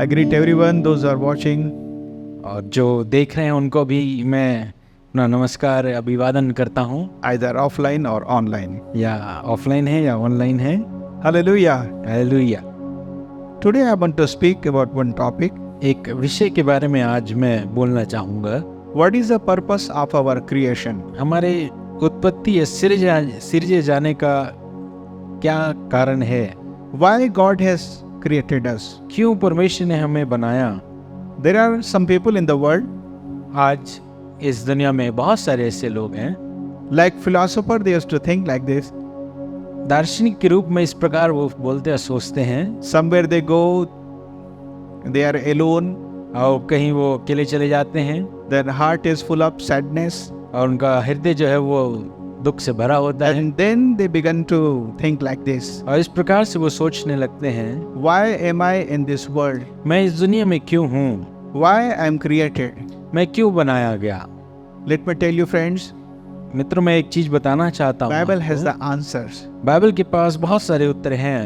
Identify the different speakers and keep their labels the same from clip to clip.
Speaker 1: I greet everyone, those who are watching.
Speaker 2: और जो देख रहे हैं उनको भी मैं अपना नमस्कार अभिवादन करता हूँ,
Speaker 1: Either offline or online.
Speaker 2: या ऑफलाइन है या ऑनलाइन है।
Speaker 1: Hallelujah.
Speaker 2: Hallelujah.
Speaker 1: Today I want to speak about one topic.
Speaker 2: एक विषय के बारे में आज मैं बोलना चाहूँगा।
Speaker 1: What is the purpose of our creation?
Speaker 2: हमारे उत्पत्ति या सिरजे जाने का क्या कारण है?
Speaker 1: Why God has created us?
Speaker 2: क्यों परमेश्वर ने हमें बनाया?
Speaker 1: There are some people in the world,
Speaker 2: आज इस दुनिया में बहुत सारे ऐसे लोग हैं,
Speaker 1: like philosopher, they used to think like this.
Speaker 2: दार्शनिक के रूप में इस प्रकार वो बोलते हैं, सोचते हैं।
Speaker 1: Somewhere they go, they are alone,
Speaker 2: और कहीं वो अकेले चले जाते हैं
Speaker 1: their heart is full of sadness,
Speaker 2: और उनका हृदय जो है वो दुख से भरा होता है।
Speaker 1: and then they begin to think like this.
Speaker 2: और इस प्रकार से वो सोचने लगते हैं,
Speaker 1: Why am I in this world?
Speaker 2: मैं इस दुनिया में क्यों हूँ?
Speaker 1: Why I am created?
Speaker 2: मैं क्यों बनाया गया?
Speaker 1: Let me tell you friends,
Speaker 2: मित्रों, मैं एक चीज बताना चाहता हूँ।
Speaker 1: Bible has
Speaker 2: आपको।
Speaker 1: the answers.
Speaker 2: बाइबल के पास बहुत सारे उत्तर हैं।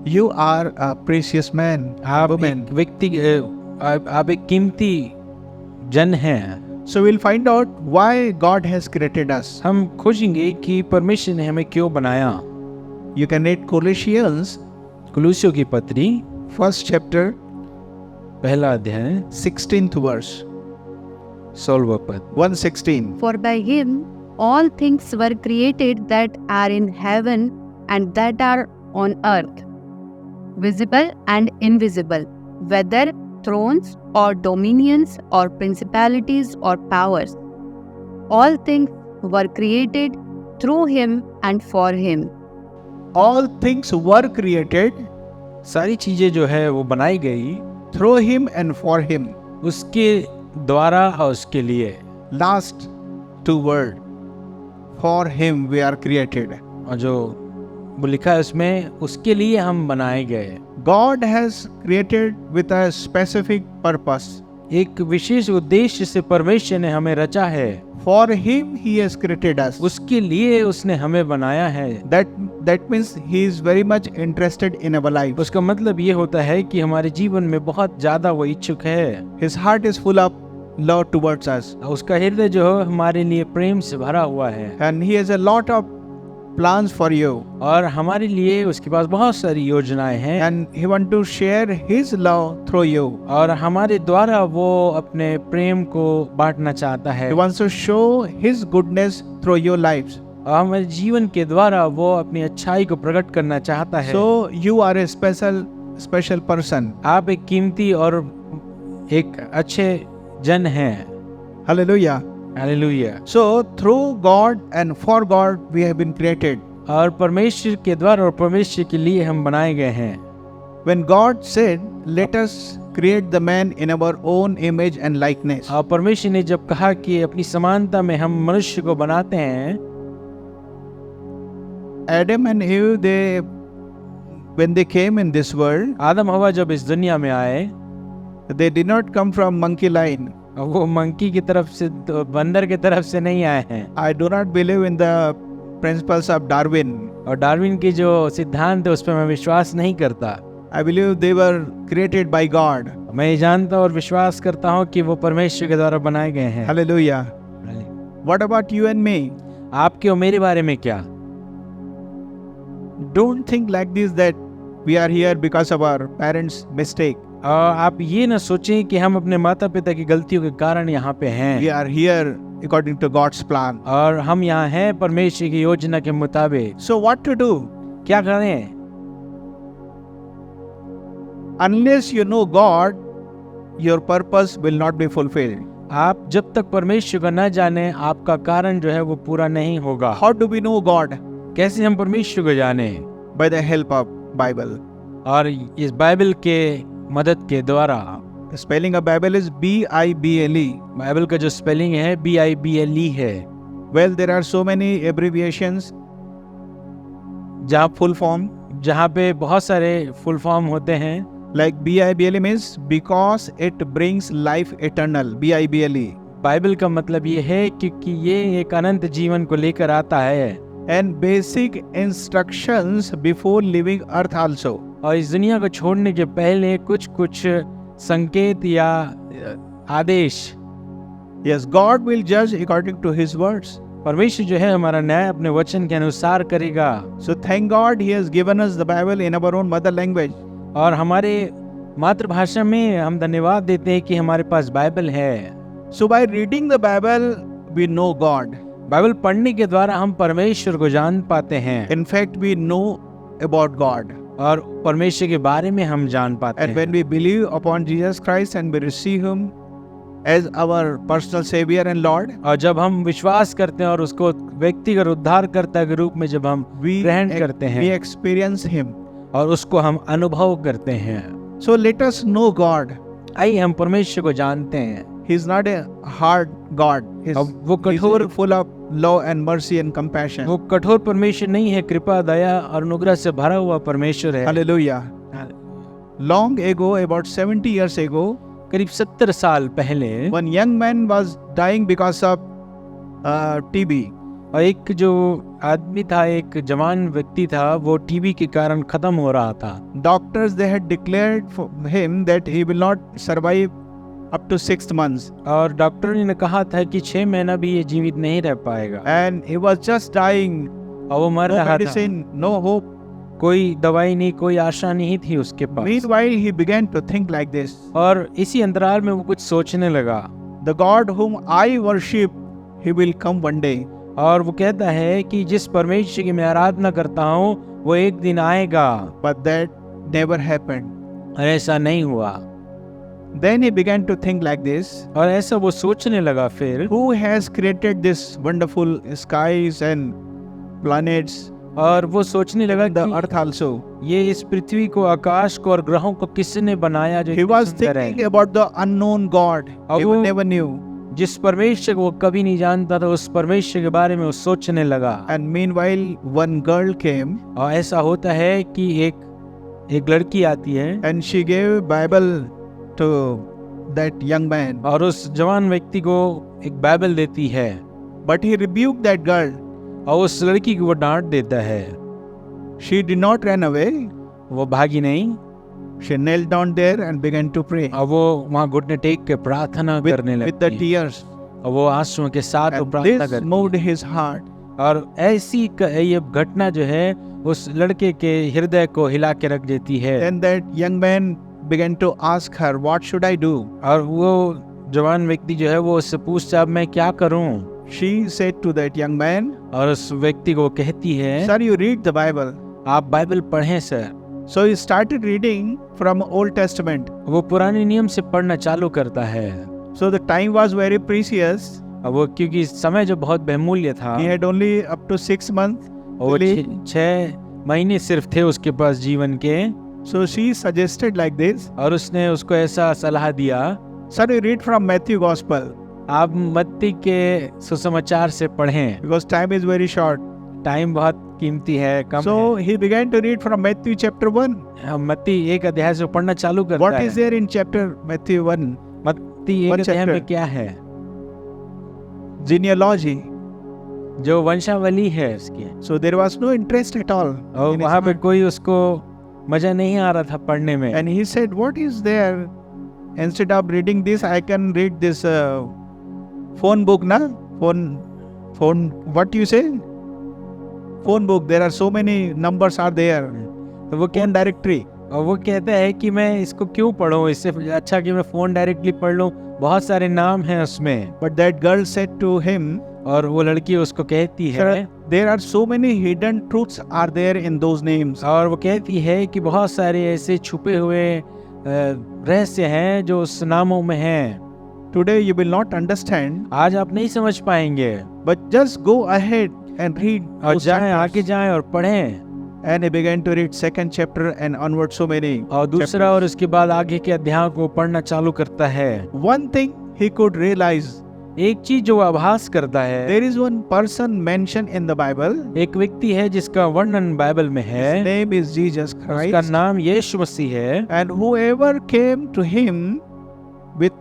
Speaker 1: You are a precious man,
Speaker 2: आप
Speaker 1: woman.
Speaker 2: एक व्यक्ति, आप एक कीमती जन हैं।
Speaker 1: So we'll find out why God has created us.
Speaker 2: हम खोजेंगे कि परमेश्वर ने हमें क्यों बनाया।
Speaker 1: You can read Colossians,
Speaker 2: कुलूसियों की पत्री,
Speaker 1: first chapter,
Speaker 2: पहला अध्याय,
Speaker 1: 16th verse,
Speaker 2: 16वां पद।
Speaker 1: 116.
Speaker 3: For by him all things were created that are in heaven and that are on earth, visible and invisible, whether thrones or dominions or principalities or powers. All things were created through him and for him.
Speaker 1: All things were created
Speaker 2: सारी चीजें जो है वो बनाई गई
Speaker 1: through him and for him.
Speaker 2: उसके द्वारा और उसके लिए।
Speaker 1: Last two word. For him we are created.
Speaker 2: और जो वो लिखा है उसमें, उसके लिए हम बनाए गए।
Speaker 1: God has created with a specific purpose.
Speaker 2: एक विशेष उद्देश्य से परमेश्वर ने हमें रचा है।
Speaker 1: For him he has created us.
Speaker 2: उसके लिए उसने हमें बनाया है।
Speaker 1: That means he is very much interested in our life.
Speaker 2: उसका मतलब ये होता है कि हमारे जीवन में बहुत ज्यादा वो इच्छुक है।
Speaker 1: His heart is full of love towards us.
Speaker 2: उसका हृदय जो है हमारे लिए प्रेम से भरा हुआ है।
Speaker 1: And he has a lot of plans for you.
Speaker 2: और हमारे लिए उसके पास बहुत सारी योजनाएं हैं।
Speaker 1: And he want to share his love through you.
Speaker 2: और हमारे द्वारा वो अपने प्रेम को बांटना चाहता है।
Speaker 1: He wants to show his goodness through your lives.
Speaker 2: और हमारे जीवन के द्वारा वो अपनी अच्छाई को प्रकट करना चाहता है।
Speaker 1: So you are a special person.
Speaker 2: आप एक कीमती और एक अच्छे जन हैं।
Speaker 1: Hallelujah.
Speaker 2: Hallelujah.
Speaker 1: So through God and for God we have been created.
Speaker 2: और परमेश्वर के द्वारा और परमेश्वर के लिए हम बनाए गए हैं।
Speaker 1: When God said, "Let us create the man in our own image and likeness,"
Speaker 2: और परमेश्वर ने जब कहा कि अपनी समानता में हम मनुष्य को बनाते हैं,
Speaker 1: Adam and Eve, when they came in this world,
Speaker 2: आदम हवा जब इस दुनिया में आए,
Speaker 1: they did not come from monkey line.
Speaker 2: वो मंकी की तरफ से, तो बंदर की तरफ से नहीं आए हैं।
Speaker 1: I do not believe in the principles of Darwin.
Speaker 2: और डार्विन के जो सिद्धांत है उस पर मैं विश्वास नहीं करता।
Speaker 1: I believe they were created by God.
Speaker 2: मैं ये जानता और विश्वास करता हूँ कि वो परमेश्वर के द्वारा बनाए गए हैं।
Speaker 1: Hallelujah. What about you and me?
Speaker 2: आपके और मेरे बारे में क्या?
Speaker 1: Don't think like this that we are here because of our parents' mistake.
Speaker 2: और आप ये ना सोचें कि हम अपने माता पिता की गलतियों के कारण यहाँ पे हैं।
Speaker 1: We are here according to God's plan.
Speaker 2: और हम यहाँ हैं परमेश्वर की योजना के मुताबिक।
Speaker 1: So what to do?
Speaker 2: क्या करें?
Speaker 1: Unless you know God, your purpose will not be fulfilled.
Speaker 2: आप जब तक परमेश्वर को न जाने, आपका कारण जो है वो पूरा नहीं होगा।
Speaker 1: How do we know God?
Speaker 2: कैसे हम परमेश्वर को जाने?
Speaker 1: By the help of Bible.
Speaker 2: और इस बाइबल के मदद के द्वारा।
Speaker 1: The spelling of Bible is B-I-B-L-E.
Speaker 2: Bible का जो स्पेलिंग है BIBLE है।
Speaker 1: Well, there are so many abbreviations.
Speaker 2: जहाँ फुल फॉर्म, जहाँ पे बहुत सारे फुल फॉर्म होते हैं।
Speaker 1: Like B-I-B-L-E means because it brings life eternal. B-I-B-L-E.
Speaker 2: Bible का मतलब ये है क्योंकि ये एक अनंत जीवन को लेकर आता है।
Speaker 1: And basic instructions before leaving earth also.
Speaker 2: और इस दुनिया को छोड़ने के पहले कुछ संकेत या आदेश।
Speaker 1: Yes, God will judge according to His words.
Speaker 2: परमेश्वर जो है हमारा न्याय अपने वचन के अनुसार करेगा।
Speaker 1: So thank God He has given us the Bible in our own mother language.
Speaker 2: और हमारे मातृभाषा में हम धन्यवाद देते हैं कि हमारे पास बाइबल है।
Speaker 1: So by reading the Bible, we know God.
Speaker 2: Bible पढ़ने के द्वारा हम परमेश्वर को जान पाते हैं
Speaker 1: In fact, we know about God.
Speaker 2: और परमेश्वर के बारे में हम जान पाते
Speaker 1: And
Speaker 2: हैं।
Speaker 1: when we believe upon Jesus Christ and we receive Him as our personal Savior and Lord,
Speaker 2: और जब हम विश्वास करते हैं और उसको व्यक्तिगत उद्धारकर्ता के रूप में जब हम
Speaker 1: we
Speaker 2: ग्रहण करते
Speaker 1: we
Speaker 2: हैं
Speaker 1: experience Him.
Speaker 2: और उसको हम अनुभव करते हैं,
Speaker 1: So let us know God.
Speaker 2: आइए हम परमेश्वर को जानते हैं।
Speaker 1: He's not a hard God.
Speaker 2: अब वो
Speaker 1: He's
Speaker 2: कठोर
Speaker 1: full of love and mercy and compassion.
Speaker 2: वो कठोर परमेश्वर नहीं है, कृपा दया और अनुग्रह से भरा हुआ परमेश्वर है।
Speaker 1: Hallelujah. Long ago, about 70 years ago,
Speaker 2: करीब 70 साल पहले
Speaker 1: one young man was dying because of TB.
Speaker 2: और एक जो आदमी था, एक जवान व्यक्ति था, वो टीबी के कारण खत्म हो रहा था।
Speaker 1: Doctors, they had declared for him that he will not survive up to 6 months.
Speaker 2: और डॉक्टर ने कहा था कि 6 महीना भी ये जीवित नहीं रह पाएगा।
Speaker 1: And he was just dying.
Speaker 2: और वो मर
Speaker 1: No
Speaker 2: रहा था,
Speaker 1: medicine, no hope.
Speaker 2: कोई दवाई नहीं, कोई आशा नहीं थी उसके पास।
Speaker 1: Meanwhile, he began to think like this.
Speaker 2: और इसी अंतराल में वो कुछ सोचने लगा।
Speaker 1: The God whom I worship, He will come one day.
Speaker 2: और वो कहता है कि जिस परमेश्वर की मैं आराधना करता हूँ वो एक दिन आएगा,
Speaker 1: But that never happened.
Speaker 2: और ऐसा नहीं हुआ।
Speaker 1: Then he began to think like this.
Speaker 2: और ऐसा वो सोचने लगा फिर,
Speaker 1: Who has created this wonderful skies and planets,
Speaker 2: और वो सोचने लगा
Speaker 1: the
Speaker 2: कि
Speaker 1: earth also?
Speaker 2: ये इस पृथ्वी को, आकाश को और ग्रहों को किसने बनाया जो
Speaker 1: He
Speaker 2: इतने
Speaker 1: was
Speaker 2: सुंदर है।
Speaker 1: thinking about the unknown God. He
Speaker 2: वो-
Speaker 1: never knew.
Speaker 2: जिस परमेश्वर को वो कभी नहीं जानता था, उस परमेश्वर के बारे में वो सोचने लगा।
Speaker 1: And meanwhile, one girl came
Speaker 2: और ऐसा होता है कि एक लड़की आती है
Speaker 1: and she gave Bible to that young man.
Speaker 2: और उस जवान व्यक्ति को एक बाइबल देती है,
Speaker 1: But he rebuked that girl.
Speaker 2: और उस लड़की को वो डांट देता है।
Speaker 1: She did not run away.
Speaker 2: वो भागी नहीं,
Speaker 1: She knelt down there and began to pray
Speaker 2: और वो वहाँ घुटने टेक के प्रार्थना करने
Speaker 1: with the
Speaker 2: लगती है।
Speaker 1: tears.
Speaker 2: और वो आंसुओं के साथ वो
Speaker 1: And
Speaker 2: प्रार्थना
Speaker 1: this
Speaker 2: करती
Speaker 1: moved
Speaker 2: है।
Speaker 1: his heart.
Speaker 2: और ऐसी ये घटना जो है उस लड़के के हृदय को हिला के रख देती है।
Speaker 1: Then that young man began to ask her, "What should I do?"
Speaker 2: और वो जवान व्यक्ति जो है वो उससे पूछता, अब मैं क्या करूं?
Speaker 1: She said to that young man,
Speaker 2: और उस व्यक्ति को कहती है,
Speaker 1: "Sir, you read the Bible."
Speaker 2: आप बाइबल पढ़ें sir.
Speaker 1: So he started reading from Old Testament.
Speaker 2: वो पुराने नियम से पढ़ना चालू करता है।
Speaker 1: So the time was very precious.
Speaker 2: और वो क्योंकि समय जो बहुत बहुमूल्य था,
Speaker 1: He had only up to 6 months.
Speaker 2: और वो
Speaker 1: to live.
Speaker 2: 6 महीने सिर्फ थे उसके पास जीवन के।
Speaker 1: So she suggested like this,
Speaker 2: और उसने उसको ऐसा सलाह दिया,
Speaker 1: "Sir, you read from Matthew Gospel
Speaker 2: आप मत्ती के सुसमाचार से पढ़ें,
Speaker 1: because time is very short."
Speaker 2: Time बहुत कीमती है, कम
Speaker 1: So he began to read from Matthew chapter 1.
Speaker 2: है। मत्ती 1 अध्याय से पढ़ना चालू करता
Speaker 1: What
Speaker 2: है।
Speaker 1: is there in chapter Matthew 1?
Speaker 2: मत्ती 1
Speaker 1: One
Speaker 2: अध्याय में
Speaker 1: chapter.
Speaker 2: क्या है?
Speaker 1: Genealogy.
Speaker 2: जो वंशावली है उसकी।
Speaker 1: So there was no interest at all.
Speaker 2: और
Speaker 1: in his
Speaker 2: वहाँ पे
Speaker 1: heart.
Speaker 2: कोई उसको मजा नहीं आ रहा था पढ़ने में।
Speaker 1: And he said, "What is there? Instead of reading this, I can read this phone book, na? Phone. What you say? Phone book. There are so many numbers are there.
Speaker 2: तो वो
Speaker 1: Phone directory."
Speaker 2: और वो कहता है कि मैं इसको क्यों पढूं, इससे अच्छा कि मैं फोन डायरेक्टली पढ़ लूं, बहुत सारे नाम हैं उसमें।
Speaker 1: But that girl said to him,
Speaker 2: और वो लड़की उसको कहती है,
Speaker 1: "Sir, there are so many hidden truths are there in those names."
Speaker 2: और वो कहती है कि बहुत सारे ऐसे छुपे हुए रहस्य हैं जो उस नामों में हैं।
Speaker 1: Today you will not understand,
Speaker 2: आज आप नहीं समझ पाएंगे,
Speaker 1: but just go ahead and read.
Speaker 2: और
Speaker 1: those
Speaker 2: जाएं,
Speaker 1: chapters."
Speaker 2: आगे जाएं और पढ़ें।
Speaker 1: And he began to read second chapter and onward so many.
Speaker 2: और दूसरा और उसके बाद आगे के अध्याय को पढ़ना चालू करता है।
Speaker 1: One thing he could realize,
Speaker 2: एक चीज जो आभास करता है,
Speaker 1: there is one person mentioned in the Bible.
Speaker 2: एक व्यक्ति है जिसका वर्णन बाइबल में
Speaker 1: His
Speaker 2: है,
Speaker 1: name is Jesus
Speaker 2: उसका
Speaker 1: Christ.
Speaker 2: नाम यीशु मसीह है।
Speaker 1: And whoever came to him with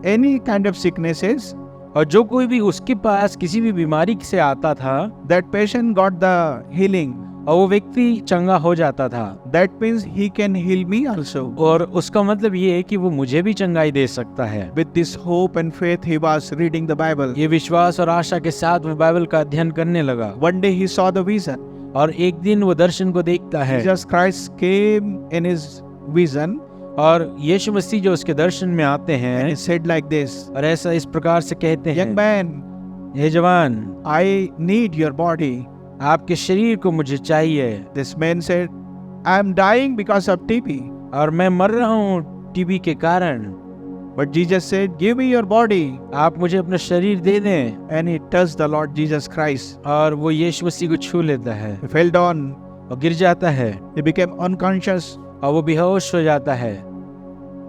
Speaker 1: any kind of sicknesses,
Speaker 2: और जो कोई भी उसके पास किसी भी बीमारी से आता था,
Speaker 1: that patient got the healing.
Speaker 2: और वो व्यक्ति चंगा हो जाता था।
Speaker 1: That means he can heal me also.
Speaker 2: और उसका मतलब ये है कि वो मुझे भी चंगाई दे सकता है।
Speaker 1: With this hope and faith, he was reading the Bible.
Speaker 2: ये विश्वास और आशा के साथ वो बाइबल का अध्ययन करने लगा।
Speaker 1: One day he saw the vision.
Speaker 2: और एक दिन वो दर्शन को देखता है
Speaker 1: Jesus Christ came in his vision
Speaker 2: और यीशु मसीह जो उसके दर्शन में आते
Speaker 1: and
Speaker 2: हैं
Speaker 1: he said like this,
Speaker 2: और ऐसा इस प्रकार से कहते हैं,
Speaker 1: young man,
Speaker 2: हे जवान,
Speaker 1: I need your body.
Speaker 2: आपके शरीर को मुझे चाहिए।
Speaker 1: This man said, I am dying because of TB.
Speaker 2: और मैं मर रहा हूँ टीबी के कारण।
Speaker 1: But Jesus said, give me your body.
Speaker 2: आप मुझे अपना शरीर दे दें।
Speaker 1: And he touched the Lord Jesus Christ.
Speaker 2: और वो यीशु मसीह को छू लेता है
Speaker 1: He fell down.
Speaker 2: और गिर जाता है
Speaker 1: He became unconscious.
Speaker 2: और वो बेहोश हो जाता है।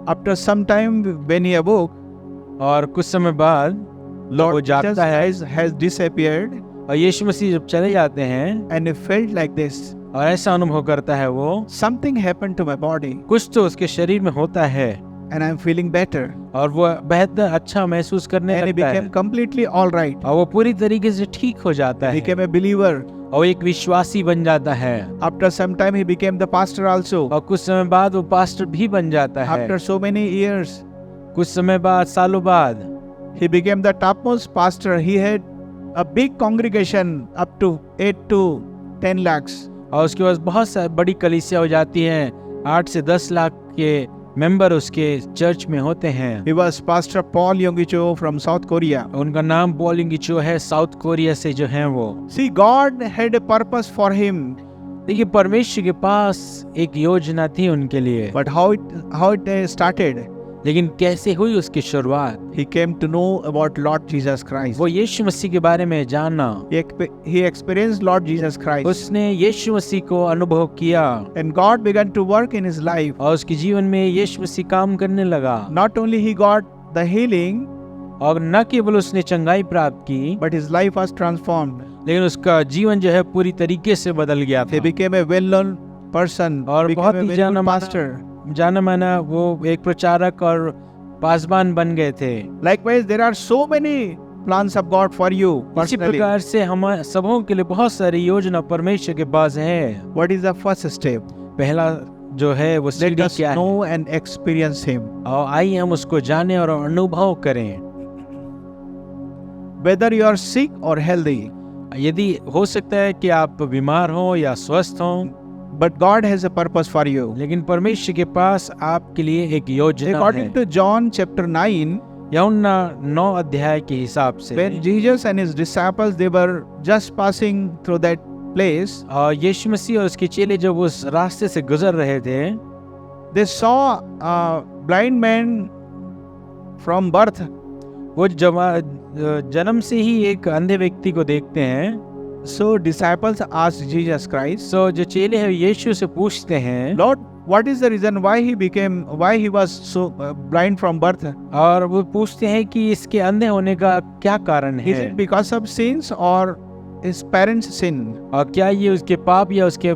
Speaker 1: After some time, when he awoke,
Speaker 2: और कुछ समय बाद वो
Speaker 1: Lord Jesus
Speaker 2: जागता है
Speaker 1: has disappeared
Speaker 2: और यीशु मसीह जब चले जाते हैं
Speaker 1: and he felt like this.
Speaker 2: और ऐसा अनुभव करता है वो,
Speaker 1: Something happened to my body
Speaker 2: कुछ तो उसके शरीर में होता है
Speaker 1: and I am feeling better.
Speaker 2: और वो बेहतर अच्छा महसूस करने
Speaker 1: And he
Speaker 2: लगता है
Speaker 1: became completely all right.
Speaker 2: और वो पूरी तरीके से ठीक हो जाता
Speaker 1: He
Speaker 2: है
Speaker 1: became a believer.
Speaker 2: और एक विश्वासी बन जाता है।
Speaker 1: After some time, he became the pastor also.
Speaker 2: और कुछ समय बाद वो पास्टर भी बन जाता है।
Speaker 1: After so many years,
Speaker 2: कुछ समय बाद, सालों बाद
Speaker 1: he became the topmost pastor. He had a big congregation up to 8 to 10 lakhs.
Speaker 2: और उसके बाद बहुत बड़ी कलीसिया हो जाती है। 8 से 10 लाख के मेंबर उसके चर्च में होते हैं।
Speaker 1: He was Pastor Paul Yonggi-cho from South Korea.
Speaker 2: उनका नाम पॉल यंगी-चो है, साउथ कोरिया से जो है वो।
Speaker 1: See, God had a purpose for him,
Speaker 2: देखिए परमेश्वर के पास एक योजना थी उनके लिए,
Speaker 1: but how it started?
Speaker 2: लेकिन कैसे हुई उसकी शुरुआत?
Speaker 1: He came to know about Lord Jesus Christ.
Speaker 2: वो यीशु मसीह के बारे में जाना,
Speaker 1: He experienced Lord Jesus Christ.
Speaker 2: उसने यीशु मसीह को अनुभव किया
Speaker 1: And God began to work in his life.
Speaker 2: और उसके जीवन में यीशु मसीह काम करने लगा।
Speaker 1: Not only he got the healing,
Speaker 2: और न केवल उसने चंगाई प्राप्त की,
Speaker 1: but his life was transformed.
Speaker 2: लेकिन उसका जीवन जो है पूरी तरीके से बदल गया
Speaker 1: He
Speaker 2: था
Speaker 1: became a well-known person.
Speaker 2: और
Speaker 1: became
Speaker 2: बहुत
Speaker 1: a
Speaker 2: ही
Speaker 1: very
Speaker 2: जाना
Speaker 1: good
Speaker 2: माना
Speaker 1: pastor.
Speaker 2: जाना माना वो एक प्रचारक और पासबान बन गए थे।
Speaker 1: Likewise, there are so many plans of God for you
Speaker 2: इसी
Speaker 1: personally.
Speaker 2: प्रकार से हम सबों के लिए बहुत सारी योजना परमेश्वर के पास है।
Speaker 1: What is the first step?
Speaker 2: पहला जो है वो
Speaker 1: Let
Speaker 2: सीढ़ी
Speaker 1: us
Speaker 2: क्या है?
Speaker 1: know and experience Him.
Speaker 2: और आइए हम उसको जाने और अनुभव करें।
Speaker 1: Whether you are sick or healthy,
Speaker 2: यदि हो सकता है कि आप बीमार हो या स्वस्थ हो,
Speaker 1: but God has a purpose for you.
Speaker 2: लेकिन परमेश्वर के पास आपके लिए एक योजना है।
Speaker 1: According to John chapter 9,
Speaker 2: यूहन्ना 9 अध्याय के हिसाब से
Speaker 1: when Jesus and his disciples they were just passing through that place,
Speaker 2: और यीशु मसीह और उसके चेले जब उस रास्ते से गुजर रहे थे,
Speaker 1: they saw a blind man from birth.
Speaker 2: वो जन्म से ही एक अंधे व्यक्ति को देखते हैं।
Speaker 1: So disciples asked Jesus Christ,
Speaker 2: सो जो चेले हैं यीशु से पूछते हैं,
Speaker 1: Lord, what is the reason why he was so blind from birth?
Speaker 2: और वो पूछते हैं कि इसके अंधे होने का क्या कारण
Speaker 1: Is
Speaker 2: है,
Speaker 1: it because of sins or his parents' sin?
Speaker 2: और क्या ये उसके पाप या उसके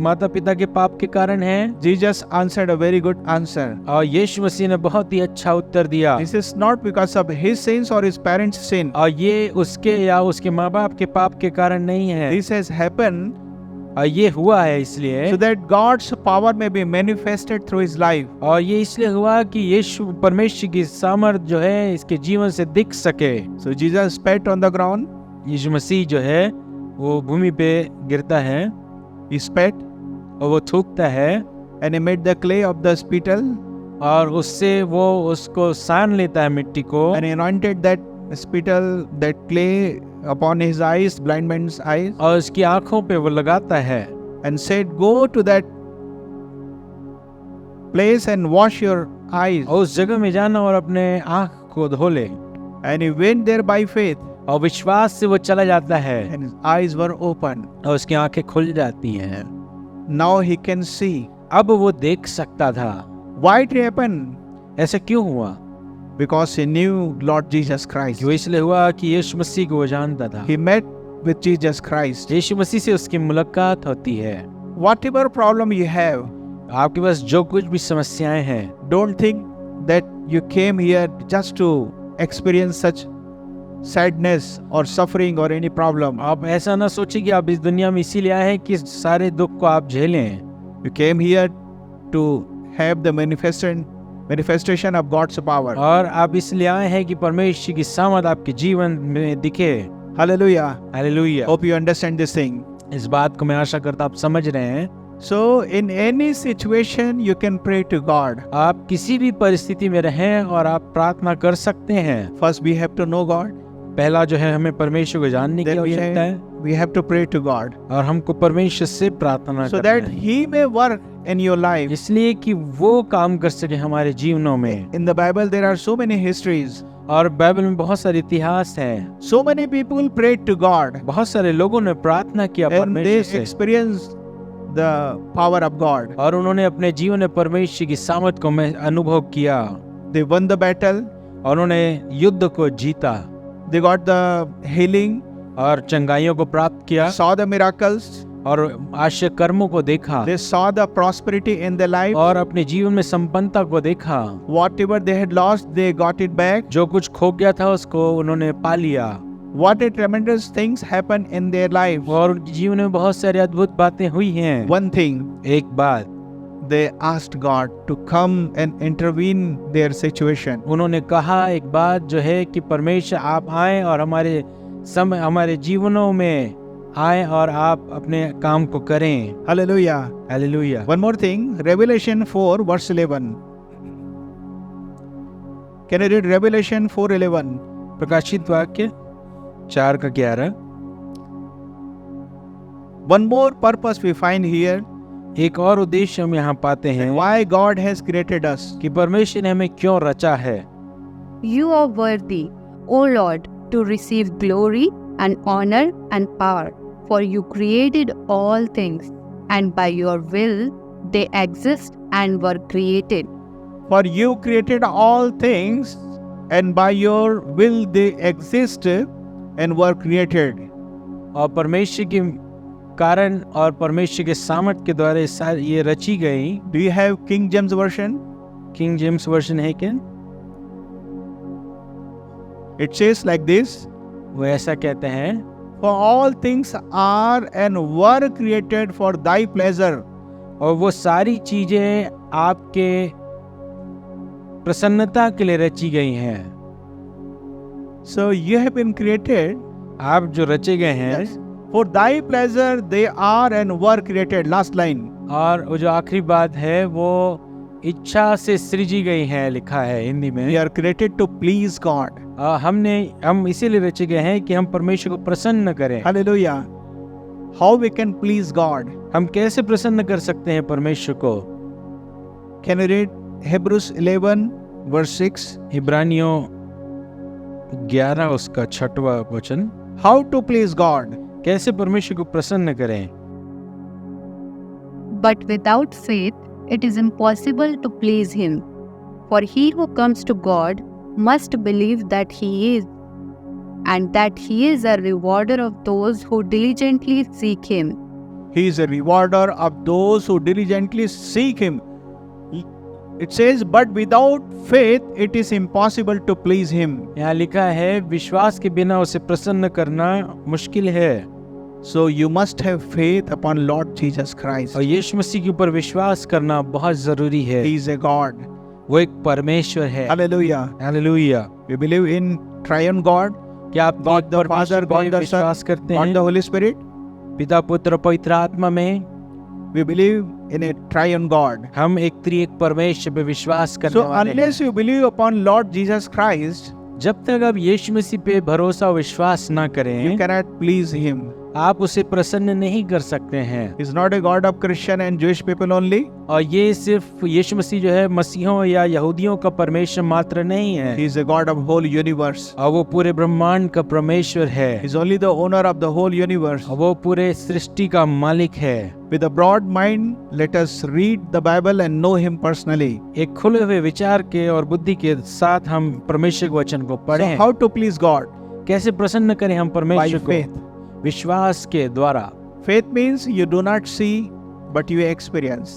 Speaker 2: माता पिता के पाप के कारण है?
Speaker 1: Jesus answered a very good answer.
Speaker 2: और यीशु मसीह ने बहुत ही अच्छा उत्तर दिया,
Speaker 1: This is not because of his sins or his parents' sin.
Speaker 2: और ये उसके या उसके माँ बाप के पाप के कारण नहीं है,
Speaker 1: This has happened
Speaker 2: और ये हुआ है इसलिए,
Speaker 1: so that God's power may be manifested through his life.
Speaker 2: और ये इसलिए हुआ कि यीशु परमेश्वर की सामर्थ जो है इसके जीवन से दिख सके।
Speaker 1: So Jesus spat on the ground.
Speaker 2: यीशु मसीह जो है वो भूमि पे गिरता है
Speaker 1: He spat
Speaker 2: और वो थूकता है
Speaker 1: and he made the clay of the spittle
Speaker 2: और उससे वो उसको सान लेता है मिट्टी को,
Speaker 1: and he anointed that spittle, that clay upon his eyes, blind man's eyes,
Speaker 2: और उसकी आंखों पे वो लगाता है
Speaker 1: and said, Go to that place and wash your eyes.
Speaker 2: और उस जगह में जाना और अपने आंख को धो ले।
Speaker 1: And he went there by faith,
Speaker 2: और विश्वास से वो चला जाता है
Speaker 1: and his eyes were open.
Speaker 2: और उसकी आंखें खुल जाती हैं।
Speaker 1: Now he can see.
Speaker 2: अब वो देख सकता था।
Speaker 1: Why it happened?
Speaker 2: ऐसा क्यों हुआ?
Speaker 1: Because he knew Lord Jesus Christ.
Speaker 2: वो इसलिए हुआ कि यीशु मसीह को वो जानता था।
Speaker 1: He met with Jesus Christ.
Speaker 2: यीशु मसीह से उसकी मुलाकात होती है।
Speaker 1: Whatever problem you have,
Speaker 2: आपके पास जो कुछ भी समस्याएं हैं,
Speaker 1: don't think that you came here just to experience such sadness or suffering or any problem.
Speaker 2: आप ऐसा ना सोचिए कि आप इस दुनिया में इसीलिए आए हैं कि सारे दुख को आप झेलें।
Speaker 1: You came here to have the manifestation of God's power.
Speaker 2: और आप इसलिए आए हैं कि परमेश्वर की सामर्थ आपके जीवन में दिखे।
Speaker 1: Hallelujah.
Speaker 2: Hallelujah.
Speaker 1: Hope you understand this thing.
Speaker 2: इस बात को मैं आशा करता आप समझ रहे हैं।
Speaker 1: So in any situation you can pray to God.
Speaker 2: आप किसी भी परिस्थिति में रहें और आप प्रार्थना कर सकते हैं।
Speaker 1: First we have to know God.
Speaker 2: पहला जो है हमें परमेश्वर को जानने की
Speaker 1: Then
Speaker 2: आवश्यकता है
Speaker 1: we have to pray to God.
Speaker 2: और हमको परमेश्वर से प्रार्थना
Speaker 1: So
Speaker 2: करना
Speaker 1: that
Speaker 2: है,
Speaker 1: He may work in your life.
Speaker 2: इसलिए कि वो काम कर सके हमारे जीवनों में।
Speaker 1: In the Bible there are so many histories.
Speaker 2: और बाइबल में बहुत सारे इतिहास हैं।
Speaker 1: So many people prayed to God
Speaker 2: बहुत सारे लोगों ने प्रार्थना किया
Speaker 1: and they
Speaker 2: परमेश्वर से
Speaker 1: experienced the power of God.
Speaker 2: और उन्होंने अपने जीवन में परमेश्वर की सामर्थ को अनुभव किया
Speaker 1: They won the battle.
Speaker 2: और उन्होंने युद्ध को जीता
Speaker 1: They got the healing,
Speaker 2: और चंगाइयों को प्राप्त किया
Speaker 1: saw the miracles.
Speaker 2: और आश्चर्य कर्मों को देखा
Speaker 1: They saw the prosperity in their life.
Speaker 2: और अपने जीवन में संपन्नता को देखा।
Speaker 1: Whatever they had lost, they got it back.
Speaker 2: जो कुछ खो गया था उसको उन्होंने पा लिया
Speaker 1: What a tremendous things happen in their life.
Speaker 2: और उनके जीवन में बहुत सारी अद्भुत बातें हुई हैं।
Speaker 1: One thing,
Speaker 2: एक बात,
Speaker 1: they asked God to come and intervene their situation.
Speaker 2: उन्होंने कहा एक बात जो है कि परमेश्वर आप आए और हमारे जीवनों में आए और आप अपने काम को करें।
Speaker 1: Hallelujah.
Speaker 2: Hallelujah.
Speaker 1: One more thing, Revelation 4 verse 11. Can you read Revelation 4:11?
Speaker 2: प्रकाशित वाक्य 4:11।
Speaker 1: One more purpose we find here,
Speaker 2: एक और उद्देश्य हम यहाँ पाते हैं
Speaker 1: why God has created us.
Speaker 2: कि परमेश्वर ने हमें क्यों रचा है।
Speaker 3: You are worthy, O Lord, to receive glory and honor and power, for you created all things, and by your will they exist and were created.
Speaker 1: For you created all things, and by your will they exist and were created.
Speaker 2: और परमेश्वर के कारण और परमेश्वर के सामर्थ के द्वारा ये रची गई।
Speaker 1: Do you have King James Version?
Speaker 2: King James version है क्या?
Speaker 1: It says like this,
Speaker 2: वो ऐसा कहते हैं,
Speaker 1: for all things are and were created for thy pleasure.
Speaker 2: और वो सारी चीजें आपके प्रसन्नता के लिए रची गई हैं।
Speaker 1: So you have been created.
Speaker 2: आप जो रचे गए हैं,
Speaker 1: Yes. For thy pleasure they are and were created. Last line.
Speaker 2: और वो जो आखिरी बात है वो इच्छा से सृजी गई है, लिखा है हिंदी में।
Speaker 1: We are created to please God.
Speaker 2: हम इसीलिए रचे गए हैं कि हम परमेश्वर को प्रसन्न करें।
Speaker 1: Hallelujah. How we can please God?
Speaker 2: हम कैसे प्रसन्न कर सकते हैं परमेश्वर को?
Speaker 1: Can you read Hebrews 11 verse 6?
Speaker 2: इब्रानियों 11 उसका 6वां वचन।
Speaker 1: How to please God?
Speaker 2: कैसे परमेश्वर को प्रसन्न करें?
Speaker 3: But without faith, it is impossible to please Him. For he who comes to God must believe that He is, and that He is a rewarder of those who diligently seek Him.
Speaker 1: He is a rewarder of those who diligently seek Him. It says, but without faith it is impossible to please Him.
Speaker 2: यहाँ लिखा है विश्वास के बिना उसे प्रसन्न करना मुश्किल है।
Speaker 1: So you must have faith upon Lord Jesus Christ.
Speaker 2: और यीशु मसीह के ऊपर विश्वास करना बहुत जरूरी है।
Speaker 1: He is a God.
Speaker 2: वो एक परमेश्वर है।
Speaker 1: Hallelujah.
Speaker 2: Hallelujah.
Speaker 1: We believe in triune God,
Speaker 2: क्या आप
Speaker 1: God the Father, God the
Speaker 2: विश्वास
Speaker 1: Son,
Speaker 2: करते
Speaker 1: God
Speaker 2: हैं?
Speaker 1: the Holy Spirit?
Speaker 2: पिता पुत्र और पवित्र आत्मा में
Speaker 1: We believe in a triune God.
Speaker 2: हम एक त्रिएक परमेश्वर पे विश्वास करने
Speaker 1: So
Speaker 2: वाले हैं।
Speaker 1: unless you believe upon Lord Jesus Christ,
Speaker 2: जब तक आप यीशु मसीह पे भरोसा और विश्वास ना
Speaker 1: you
Speaker 2: करें,
Speaker 1: cannot please Him.
Speaker 2: आप उसे प्रसन्न नहीं कर सकते हैं।
Speaker 1: He is not a God of Christian and Jewish people only.
Speaker 2: और ये सिर्फ यीशु मसीह जो है मसीहों या यहूदियों का परमेश्वर मात्र नहीं है,
Speaker 1: He is a God of whole universe.
Speaker 2: और वो पूरे ब्रह्मांड का परमेश्वर
Speaker 1: He
Speaker 2: है,
Speaker 1: is only the owner of the whole universe.
Speaker 2: और वो पूरे सृष्टि का मालिक है।
Speaker 1: With a broad mind, let us read the Bible and know Him personally.
Speaker 2: एक खुले हुए विचार के और बुद्धि के साथ हम परमेश्वर के वचन को
Speaker 1: So
Speaker 2: पढ़ें।
Speaker 1: how to please God?
Speaker 2: कैसे प्रसन्न करें हम
Speaker 1: By
Speaker 2: परमेश्वर
Speaker 1: faith.
Speaker 2: को? विश्वास के द्वारा।
Speaker 1: Faith means you do not see, but you experience.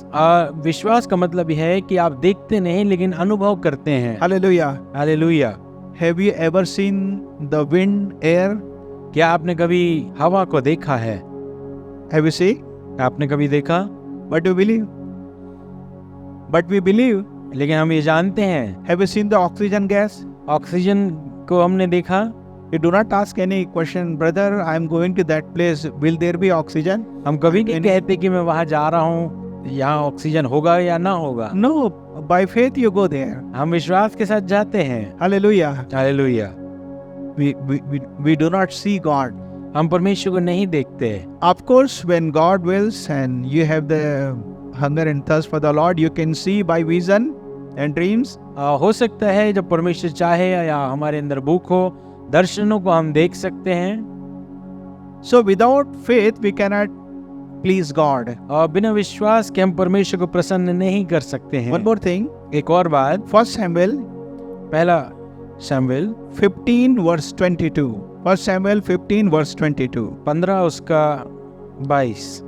Speaker 2: विश्वास का मतलब यह है कि आप देखते नहीं लेकिन अनुभव करते हैं।
Speaker 1: Hallelujah.
Speaker 2: Hallelujah.
Speaker 1: Have you ever seen the wind, air?
Speaker 2: क्या आपने कभी हवा को देखा है?
Speaker 1: Have you seen?
Speaker 2: आपने कभी देखा?
Speaker 1: But you believe? But we believe.
Speaker 2: लेकिन हम ये जानते हैं,
Speaker 1: Have you seen the oxygen gas?
Speaker 2: Oxygen को हमने देखा।
Speaker 1: You do not ask any question, brother, I am going to that place. Will there be oxygen?
Speaker 2: हम कभी नहीं कहते कि मैं वहां जा रहा हूँ, यहाँ ऑक्सीजन होगा या ना होगा।
Speaker 1: No, by faith you go there.
Speaker 2: हम विश्वास के साथ जाते हैं।
Speaker 1: Hallelujah.
Speaker 2: Hallelujah.
Speaker 1: We do not see God.
Speaker 2: हम परमेश्वर को नहीं देखते।
Speaker 1: Of course, when God wills and you have the hunger and thirst for the Lord, you can see by vision and dreams.
Speaker 2: हो सकता है जब परमेश्वर चाहे या हमारे अंदर भूख हो, दर्शनों को हम देख सकते हैं।
Speaker 1: So without faith, we cannot please God.
Speaker 2: और बिना विश्वास के हम परमेश्वर को प्रसन्न नहीं कर सकते हैं।
Speaker 1: One more thing,
Speaker 2: एक और बात,
Speaker 1: 1 Samuel
Speaker 2: पहला शमूएल
Speaker 1: 15 verse 22. 1 Samuel 15 verse 22.
Speaker 2: 15 उसका 22।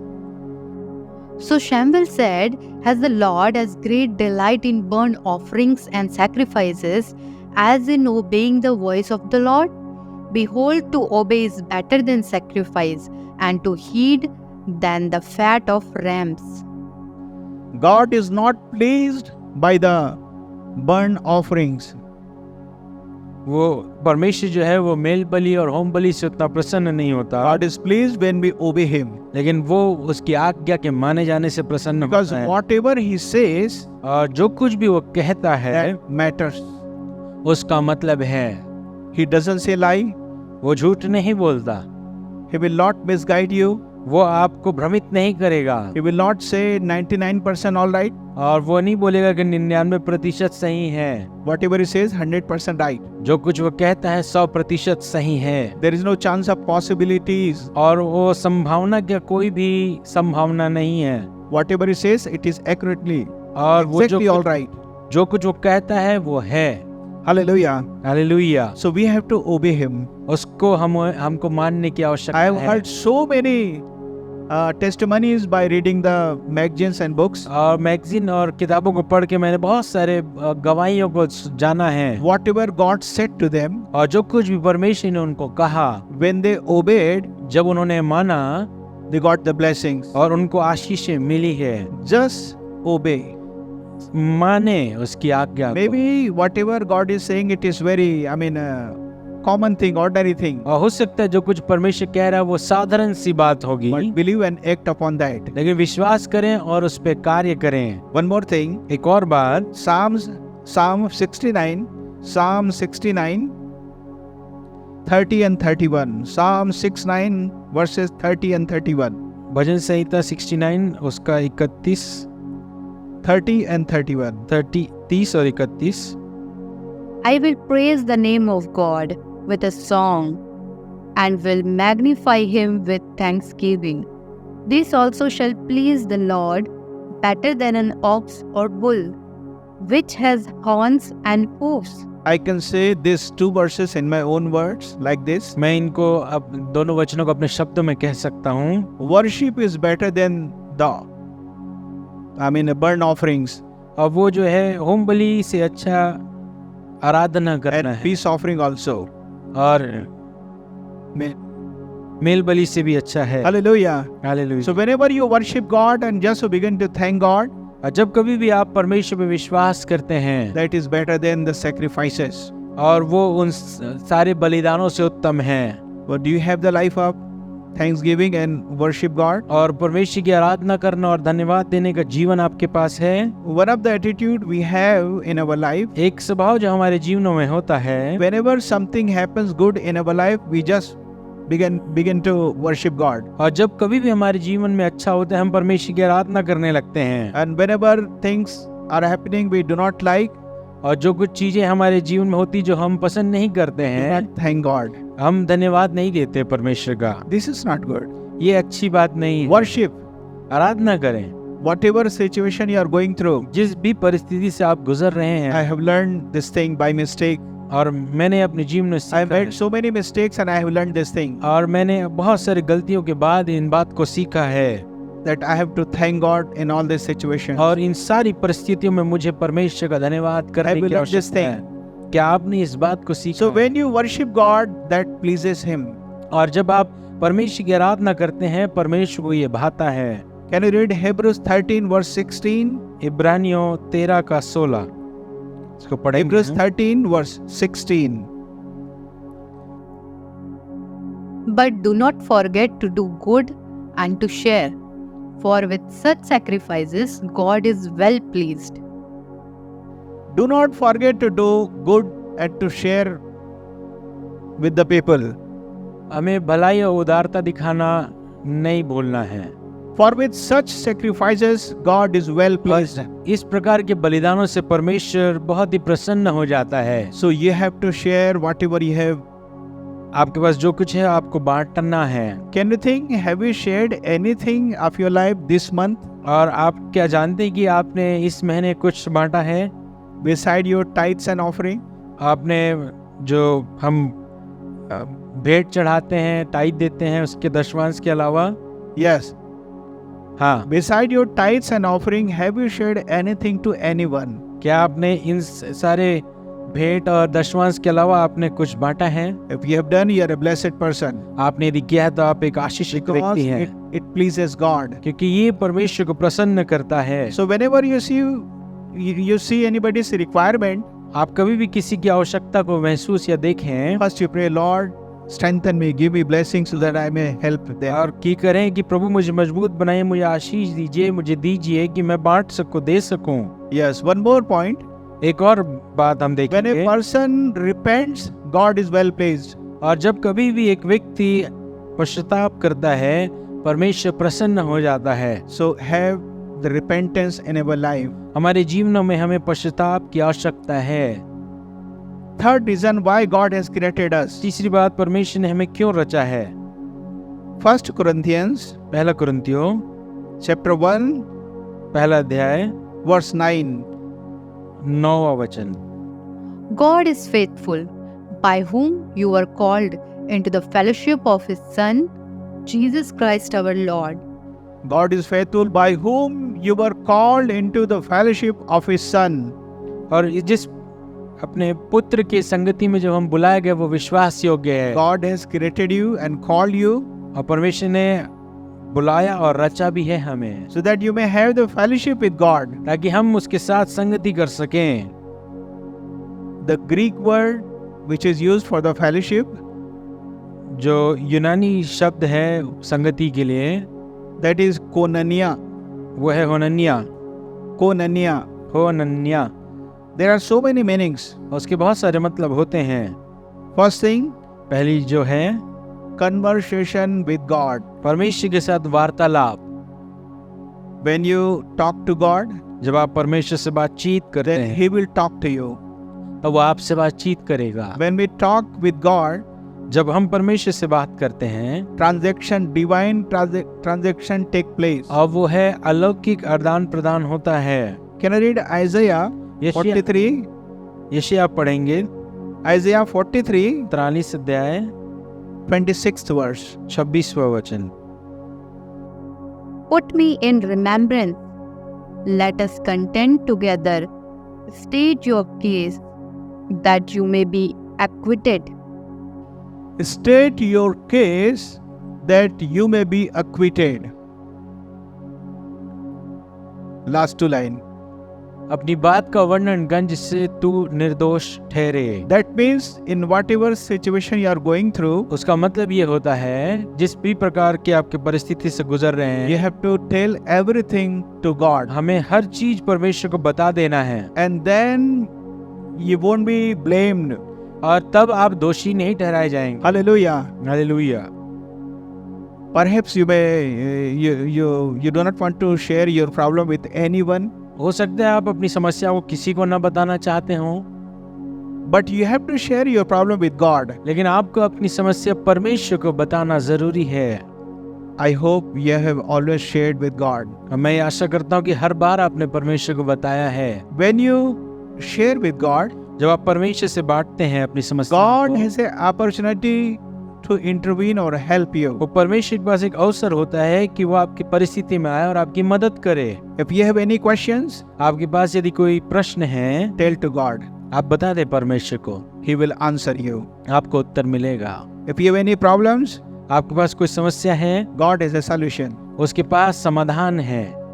Speaker 3: So Samuel said, "Has the Lord as great delight in burnt offerings and sacrifices as in obeying the voice of the Lord? Behold, to obey is better than sacrifice, and to heed than the fat of rams."
Speaker 1: God is not pleased by the burnt offerings.
Speaker 2: वो परमेश्वर जो है वो mail बलि और home बलि से उतना प्रसन्न नहीं होता,
Speaker 1: God is pleased when we obey Him.
Speaker 2: लेकिन वो उसकी आज्ञा के माने जाने से प्रसन्न
Speaker 1: Because
Speaker 2: होता है।
Speaker 1: whatever He says,
Speaker 2: और जो कुछ भी वो कहता है
Speaker 1: that matters.
Speaker 2: उसका मतलब है।
Speaker 1: He doesn't say lie.
Speaker 2: वो झूठ नहीं बोलता,
Speaker 1: He will not misguide you.
Speaker 2: वो आपको भ्रमित नहीं करेगा,
Speaker 1: He will not say 99% all right.
Speaker 2: और वो नहीं बोलेगा कि 99% सही है।
Speaker 1: Whatever He says, 100% right.
Speaker 2: जो कुछ वो कहता है 100% सही है,
Speaker 1: There is no chance of possibilities.
Speaker 2: और वो संभावना क्या कोई भी संभावना नहीं है।
Speaker 1: Whatever He says, it is accurately,
Speaker 2: और वो
Speaker 1: exactly all right.
Speaker 2: जो कुछ वो कहता है वो है।
Speaker 1: Hallelujah.
Speaker 2: Hallelujah.
Speaker 1: So we have to obey Him.
Speaker 2: उसको हमको मानने की
Speaker 1: I
Speaker 2: आवश्यकता
Speaker 1: have
Speaker 2: है।
Speaker 1: heard so many testimonies by reading the magazines and books.
Speaker 2: और मैगजीन और किताबों को पढ़ के मैंने बहुत सारे गवाहियों को जाना है।
Speaker 1: Whatever God said to them,
Speaker 2: और जो कुछ भी परमेश्वर ने उनको कहा,
Speaker 1: when they obeyed,
Speaker 2: जब उन्होंने माना,
Speaker 1: they got the blessings.
Speaker 2: और उनको आशीषें मिली है।
Speaker 1: Just obey.
Speaker 2: माने उसकी आज्ञा को।
Speaker 1: Maybe whatever God is saying, it is very, common thing, ordinary thing.
Speaker 2: और हो सकता है जो कुछ परमेश्वर कह रहा है वो साधारण सी बात होगी,
Speaker 1: But believe and act upon that.
Speaker 2: लेकिन विश्वास करें और उस पे कार्य करें।
Speaker 1: One more thing,
Speaker 2: एक और बात,
Speaker 1: Psalm 69, 30 and 31. Psalm 69 verses 30 and 31.
Speaker 2: भजन संहिता 69 उसका 31,
Speaker 1: 30 and 31.
Speaker 2: 30 और 31।
Speaker 3: I will praise the name of God with a song, and will magnify Him with thanksgiving. This also shall please the Lord better than an ox or bull, which has horns and hoofs.
Speaker 1: I can say these two verses in my own words like this.
Speaker 2: मैं इनको अब दोनों वचनों को अपने शब्दों में कह सकता हूँ।
Speaker 1: Worship is better than burnt offerings
Speaker 2: और वो जो है होम बलि से अच्छा आराधना करना
Speaker 1: and
Speaker 2: है,
Speaker 1: peace offering also.
Speaker 2: और मेल बलि से भी अच्छा है।
Speaker 1: Hallelujah.
Speaker 2: Hallelujah.
Speaker 1: So whenever you worship God and just begin to thank God,
Speaker 2: और जब कभी भी आप परमेश्वर पे विश्वास करते हैं,
Speaker 1: that is better than the sacrifices.
Speaker 2: और वो उन सारे बलिदानों से उत्तम है।
Speaker 1: But do you have the life of thanksgiving and worship God?
Speaker 2: और परमेश्वर की आराधना करना और धन्यवाद देने का जीवन आपके पास है।
Speaker 1: One of the attitude we have in our life,
Speaker 2: एक स्वभाव जो हमारे जीवनों में होता है,
Speaker 1: whenever something happens good in our life, we just begin to worship God.
Speaker 2: और जब कभी भी हमारे जीवन में अच्छा होता है हम परमेश्वर की आराधना करने लगते हैं।
Speaker 1: And whenever things are happening we do not like,
Speaker 2: और जो कुछ चीजें हमारे जीवन में होती जो हम पसंद नहीं करते
Speaker 1: do
Speaker 2: हैं,
Speaker 1: not thank God.
Speaker 2: हम धन्यवाद नहीं देते परमेश्वर का।
Speaker 1: This is not good.
Speaker 2: ये अच्छी बात नहीं है।
Speaker 1: Worship,
Speaker 2: आराधना करें।
Speaker 1: whatever situation you are going through.
Speaker 2: जिस भी परिस्थिति से आप गुजर रहे हैं,
Speaker 1: I have learned this thing by mistake.
Speaker 2: और मैंने अपने जीवन में
Speaker 1: I
Speaker 2: सीखा
Speaker 1: have
Speaker 2: है।
Speaker 1: made so many mistakes and I have learned this thing,
Speaker 2: और मैंने बहुत सारी गलतियों के बाद इन बात को सीखा है।
Speaker 1: that I have to thank God in all these situations.
Speaker 2: और इन सारी परिस्थितियों में मुझे परमेश्वर का धन्यवाद
Speaker 1: I
Speaker 2: करने
Speaker 1: will
Speaker 2: की
Speaker 1: learn this
Speaker 2: आवश्यकता
Speaker 1: thing.
Speaker 2: है। क्या आपने इस बात को सीखा?
Speaker 1: So when you worship God, that pleases Him.
Speaker 2: और जब आप परमेश्वर की आराधना करते हैं, परमेश्वर को ये भाता है।
Speaker 1: Can you read Hebrews 13 verse 16?
Speaker 2: इब्रानियों 13 का 16 इसको पढ़ेंगे।
Speaker 1: Hebrews 13 verse 16.
Speaker 3: But do not forget to do good and to share, for with such sacrifices God is well pleased.
Speaker 1: Do not forget to do good and to share with the people.
Speaker 2: हमें भलाई और उदारता दिखाना नहीं भूलना है।
Speaker 1: For with such sacrifices God is well pleased.
Speaker 2: इस प्रकार के बलिदानों से परमेश्वर बहुत ही प्रसन्न हो जाता है।
Speaker 1: So you have to share whatever you have.
Speaker 2: आपके पास जो कुछ है आपको बांटना है।
Speaker 1: Can you think, have you shared anything of your life this month
Speaker 2: और आप क्या जानते हैं कि आपने इस महीने कुछ बांटा है?
Speaker 1: beside your tithes and offering?
Speaker 2: आपने जो हम भेंट चढ़ाते हैं, टाइट देते हैं, उसके दशमांश के अलावा?
Speaker 1: Yes.
Speaker 2: हाँ।
Speaker 1: Beside your tithes and offering, have you shared anything to anyone?
Speaker 2: क्या आपने इन सारे भेंट और दशमांश के अलावा आपने कुछ बांटा है?
Speaker 1: If you have done, you are a blessed person.
Speaker 2: आपने यदि किया है तो आप एक आशीषित
Speaker 1: Because
Speaker 2: व्यक्ति हैं,
Speaker 1: it pleases God.
Speaker 2: क्योंकि ये परमेश्वर को प्रसन्न करता है।
Speaker 1: So whenever you see anybody's requirement,
Speaker 2: आप कभी भी किसी की आवश्यकता को महसूस या देखें,
Speaker 1: first you pray, Lord, strengthen me, give me blessings so that I may help them.
Speaker 2: और की करें कि प्रभु मुझे मजबूत बनाइए, मुझे आशीष दीजिए, मुझे दीजिए कि मैं बांट सकूं, दे सकूं।
Speaker 1: Yes, one more point.
Speaker 2: एक और बात हम
Speaker 1: When a
Speaker 2: देखेंगे,
Speaker 1: person repents, God is well pleased.
Speaker 2: और जब कभी भी एक व्यक्ति पश्चाताप करता है, परमेश्वर प्रसन्न हो जाता है।
Speaker 1: So have the repentance in our life.
Speaker 2: हमारे जीवनों में हमें पश्चाताप की आवश्यकता है।
Speaker 1: Third reason why God has created us.
Speaker 2: तीसरी बात, परमेश्वर ने हमें क्यों रचा है?
Speaker 1: 1 Corinthians
Speaker 2: पहला कुरिन्थियों
Speaker 1: chapter 1
Speaker 2: पहला अध्याय
Speaker 1: verse 9.
Speaker 2: 9वां वचन।
Speaker 3: God is faithful, by whom you were called into the fellowship of His Son, Jesus Christ our Lord.
Speaker 1: God is faithful, by whom you were called into the fellowship of His Son.
Speaker 2: और जिस अपने पुत्र की संगति में जब हम बुलाए गए वो विश्वास योग्य है।
Speaker 1: God has created you and called you
Speaker 2: और परमेश्वर ने बुलाया और रचा भी है हमें,
Speaker 1: so that you may have the fellowship with God.
Speaker 2: ताकि हम उसके साथ संगति कर सकें।
Speaker 1: The Greek word which is used for the fellowship,
Speaker 2: जो यूनानी शब्द है संगति के लिए,
Speaker 1: that is koinonia.
Speaker 2: वो है होनन्या।
Speaker 1: Koinonia.
Speaker 2: होनन्या।
Speaker 1: There are so many meanings.
Speaker 2: उसके बहुत सारे मतलब होते हैं।
Speaker 1: First thing,
Speaker 2: पहली जो है
Speaker 1: conversation with God.
Speaker 2: परमेश्वर के साथ वार्तालाप।
Speaker 1: When you talk to God,
Speaker 2: जब आप परमेश्वर से बातचीत करते
Speaker 1: then
Speaker 2: हैं
Speaker 1: He will talk to you.
Speaker 2: तो वो आपसे बातचीत करेगा।
Speaker 1: When we talk with God,
Speaker 2: जब हम परमेश्वर से बात करते हैं,
Speaker 1: divine transaction take place.
Speaker 2: और वो है अलौकिक आदान प्रदान होता है।
Speaker 1: Can I read Isaiah 43?
Speaker 2: यशायाह पढ़ेंगे
Speaker 1: Isaiah 43,
Speaker 2: 43 अध्याय
Speaker 1: 26th verse.
Speaker 2: 26वां वचन।
Speaker 3: Put me in remembrance. Let us contend together. State your case, that you may be acquitted.
Speaker 1: State your case that you may be acquitted. Last two line.
Speaker 2: अपनी बात का वर्णन कर जिससे तू निर्दोष ठहरे।
Speaker 1: That means in whatever situation you are going through,
Speaker 2: उसका मतलब ये होता है जिस भी प्रकार की आपकी परिस्थिति से गुजर रहे
Speaker 1: you
Speaker 2: हैं,
Speaker 1: have to tell everything to God.
Speaker 2: हमें हर चीज परमेश्वर को बता देना है,
Speaker 1: And then you won't be blamed.
Speaker 2: और तब आप दोषी नहीं ठहराए जाएंगे।
Speaker 1: Hallelujah.
Speaker 2: Hallelujah.
Speaker 1: Perhaps you do not want to share your problem with anyone,
Speaker 2: हो सकता है आप अपनी समस्या को किसी को न बताना चाहते हो,
Speaker 1: but you have to share your problem with God.
Speaker 2: लेकिन आपको अपनी समस्या परमेश्वर को बताना जरूरी है।
Speaker 1: I hope you have always shared with God.
Speaker 2: और मैं आशा करता हूँ कि हर बार आपने परमेश्वर को बताया है।
Speaker 1: When you share with God,
Speaker 2: जब आप परमेश्वर से बांटते हैं अपनी समस्या
Speaker 1: God
Speaker 2: को,
Speaker 1: has an opportunity to intervene or help you.
Speaker 2: वो परमेश्वर के पास एक अवसर होता है कि वो आपकी परिस्थिति में आए और आपकी मदद करे।
Speaker 1: If you have any questions,
Speaker 2: आपके पास यदि कोई प्रश्न है,
Speaker 1: tell to God.
Speaker 2: आप बता दें परमेश्वर को,
Speaker 1: He will answer you.
Speaker 2: आपको उत्तर मिलेगा।
Speaker 1: If you have any problems,
Speaker 2: आपके पास कोई समस्या है,
Speaker 1: God has a solution.
Speaker 2: उसके पास समाधान है।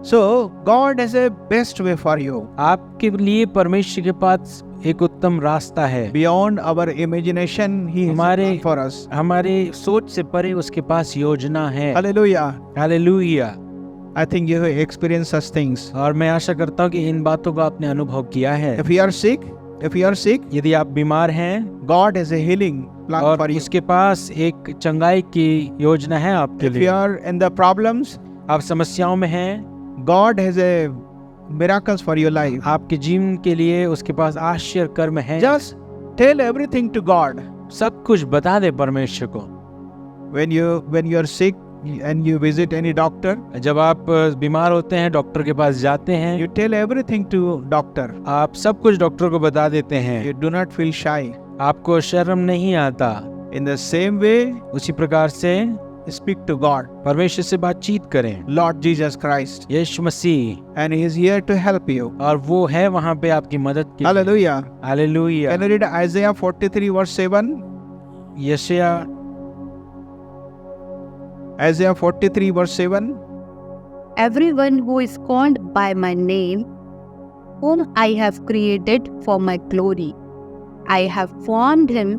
Speaker 1: So God has a best way for you.
Speaker 2: आपके लिए परमेश्वर के पास एक उत्तम रास्ता है।
Speaker 1: Beyond our imagination, He has a
Speaker 2: हमारे
Speaker 1: plan for us.
Speaker 2: हमारे सोच से परे उसके पास योजना है।
Speaker 1: Hallelujah.
Speaker 2: Hallelujah.
Speaker 1: I think you have experienced such things.
Speaker 2: और मैं आशा करता हूँ कि इन बातों का आपने अनुभव किया है।
Speaker 1: If you are sick,
Speaker 2: यदि आप बीमार हैं
Speaker 1: God has a healing plan for
Speaker 2: और
Speaker 1: you.
Speaker 2: उसके पास एक चंगाई की योजना है आपके
Speaker 1: If you
Speaker 2: लिए।
Speaker 1: are in the problems,
Speaker 2: आप समस्याओं में हैं,
Speaker 1: God has a miracles for your life.
Speaker 2: आपके जीवन के लिए उसके पास आश्चर्य कर्म है।
Speaker 1: Just tell everything to God.
Speaker 2: सब कुछ बता दे परमेश्वर को।
Speaker 1: When you are sick and you visit any doctor,
Speaker 2: जब आप बीमार होते हैं, डॉक्टर के पास जाते हैं,
Speaker 1: you tell everything to doctor.
Speaker 2: आप सब कुछ डॉक्टर को बता देते हैं।
Speaker 1: You do not feel shy.
Speaker 2: आपको शर्म नहीं आता।
Speaker 1: In the same way,
Speaker 2: उसी प्रकार से
Speaker 1: speak to God,
Speaker 2: परमेश्वर से बातचीत करें।
Speaker 1: Lord Jesus Christ,
Speaker 2: Yeshu Masih,
Speaker 1: and He is here to help you.
Speaker 2: और वो है वहाँ पे आपकी मदद के लिए।
Speaker 1: Hallelujah.
Speaker 2: Hallelujah.
Speaker 1: Can you read Isaiah 43 verse 7?
Speaker 2: यशाया
Speaker 1: Isaiah 43 verse 7.
Speaker 3: Everyone who is called by my name, whom I have created for my glory, I have formed him,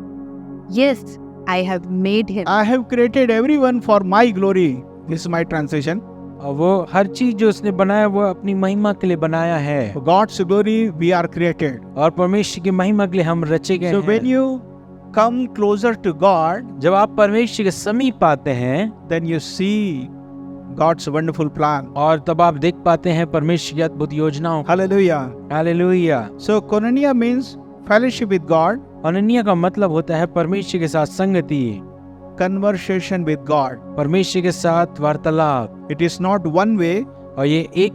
Speaker 3: yes, I have made him.
Speaker 1: I have created everyone for my glory. This is my translation.
Speaker 2: और वो हर चीज जो उसने बनाया वो अपनी महिमा के लिए बनाया है,
Speaker 1: For God's glory we are created.
Speaker 2: और परमेश्वर की महिमा के लिए हम रचे गए
Speaker 1: So
Speaker 2: हैं।
Speaker 1: when you come closer to God,
Speaker 2: जब आप परमेश्वर के समीप आते हैं,
Speaker 1: then you see God's wonderful plan.
Speaker 2: और तब आप देख पाते हैं परमेश्वर की अद्भुत योजनाओं को।
Speaker 1: Hallelujah.
Speaker 2: Hallelujah.
Speaker 1: So koinonia means fellowship with God,
Speaker 2: Ananya का मतलब होता है परमेश्वर के साथ संगति,
Speaker 1: conversation with God.
Speaker 2: परमेश्वर के साथ वार्तालाप।
Speaker 1: It is not one way,
Speaker 2: और ये एक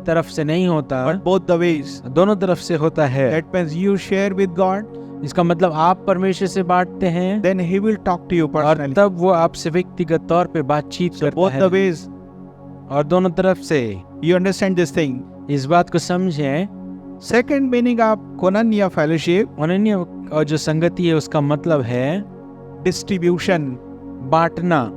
Speaker 2: तरफ से नहीं होता,
Speaker 1: but both the ways.
Speaker 2: दोनों तरफ से होता है।
Speaker 1: That means you share with God,
Speaker 2: इसका मतलब आप परमेश्वर से बांटते हैं,
Speaker 1: then He will talk to you
Speaker 2: और
Speaker 1: personally.
Speaker 2: तब वो आपसे व्यक्तिगत तौर पे बातचीत
Speaker 1: So
Speaker 2: करता
Speaker 1: both
Speaker 2: है।
Speaker 1: the ways.
Speaker 2: और दोनों तरफ से
Speaker 1: You understand this thing.
Speaker 2: इस बात को समझें।
Speaker 1: Second meaning of koinonia fellowship,
Speaker 2: Ananya और जो संगति है उसका मतलब है
Speaker 1: distribution.
Speaker 2: बांटना।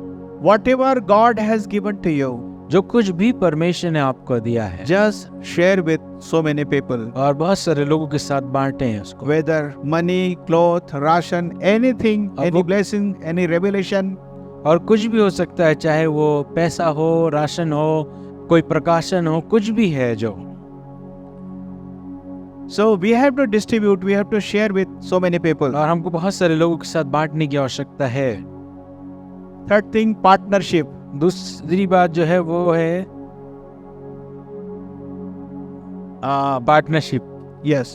Speaker 1: Whatever God has given to you,
Speaker 2: जो कुछ भी परमेश्वर ने आपको दिया है,
Speaker 1: just share with so many people.
Speaker 2: और बहुत सारे लोगों के साथ बांटे हैं उसको।
Speaker 1: Whether money, cloth, ration, anything,
Speaker 2: अब
Speaker 1: any
Speaker 2: वो-
Speaker 1: blessing, any revelation.
Speaker 2: और कुछ भी हो सकता है, चाहे वो पैसा हो, राशन हो, कोई प्रकाशन हो, कुछ भी है जो।
Speaker 1: So we have to distribute, we have to share with so many people.
Speaker 2: और हमको बहुत सारे लोगों के साथ बांटने की आवश्यकता है।
Speaker 1: Third thing, partnership.
Speaker 2: दूसरी बात जो है वो है partnership.
Speaker 1: Yes.